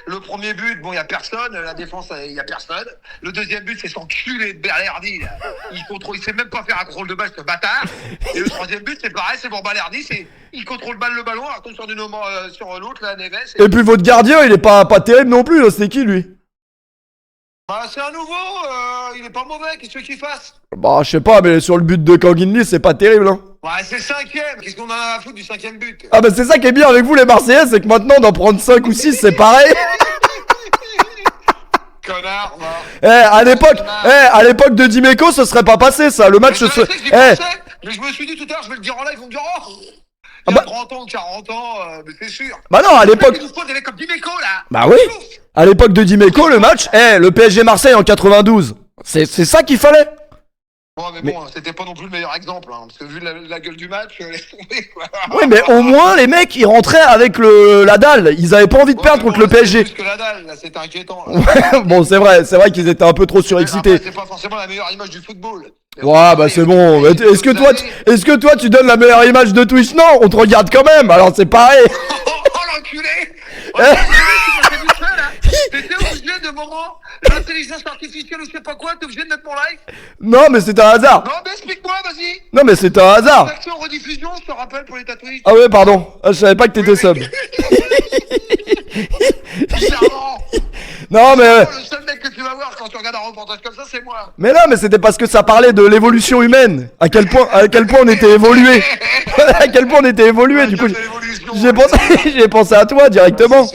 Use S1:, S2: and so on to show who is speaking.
S1: Le premier but, bon, il y a personne. La défense, il y a personne. Le deuxième but, c'est son culé de Balerdi. Là. Il sait même pas faire un contrôle de balle, ce bâtard. Et le troisième but, c'est pareil, c'est pour Balerdi. Il contrôle mal le ballon, alors tombe sur, sur l'autre, là, Neves.
S2: Et puis votre gardien, il est pas terrible non plus, là. C'est qui lui?
S1: Bah, c'est un nouveau, il est pas mauvais, qu'est-ce que tu veux qu'il fasse?
S2: Bah, je sais pas, mais sur le but de Kanginli, c'est pas terrible, hein.
S1: Ouais, c'est le cinquième, qu'est-ce qu'on en a à foutre du cinquième but?
S2: Ah, bah, c'est ça qui est bien avec vous, les Marseillais, c'est que maintenant, d'en prendre 5 ou 6, c'est pareil.
S1: Connard, va.
S2: À l'époque de Dimeco, ce serait pas passé, ça. Le match
S1: Mais
S2: se.
S1: mais je me suis dit tout à l'heure, je vais le dire en live, ils vont me dire, oh,
S2: Ah
S1: il
S2: bah-
S1: a 30 ans, 40 ans, mais c'est sûr.
S2: Bah non, à l'époque.
S1: Il nous faut des mecs comme Dimeco, là.
S2: Bah oui. À l'époque de Dimeco, le match, le PSG Marseille en 92. C'est ça qu'il fallait.
S1: Bon, mais bon, c'était pas non plus le meilleur exemple, hein, parce que vu la gueule du match, laisse tomber, quoi.
S2: Oui, mais au moins, les mecs, ils rentraient avec la dalle. Ils avaient pas envie de perdre contre le PSG.
S1: Plus que la dalle, là, c'était inquiétant. Là.
S2: Bon, c'est vrai qu'ils étaient un peu trop surexcités.
S1: C'est pas forcément la meilleure image du football.
S2: Ouais, bah c'est bon. Est-ce que toi, tu donnes la meilleure image de Twitch? Non, on te regarde quand même. Alors c'est pareil.
S1: Oh l'enculé! Oh l'enculé, tu m'as fait du ça, là. T'étais obligé de moment, l'intelligence artificielle ou je sais pas quoi, t'es obligé de mettre mon live?
S2: Non, mais c'est un hasard.
S1: Non, mais explique-moi, vas-y.
S2: Non, mais c'est un hasard.
S1: Action rediffusion, je te rappelle pour les tatouages.
S2: Ah ouais, pardon. Ah, je savais pas que t'étais sub.
S1: Bizarrement.
S2: Non, mais.
S1: Le seul mec que tu vas voir quand tu regardes un reportage comme ça, c'est moi.
S2: Mais non, mais c'était parce que ça parlait de l'évolution humaine. À quel point on était évolué. À quel point on était évolué, du coup. J'ai pensé à toi directement.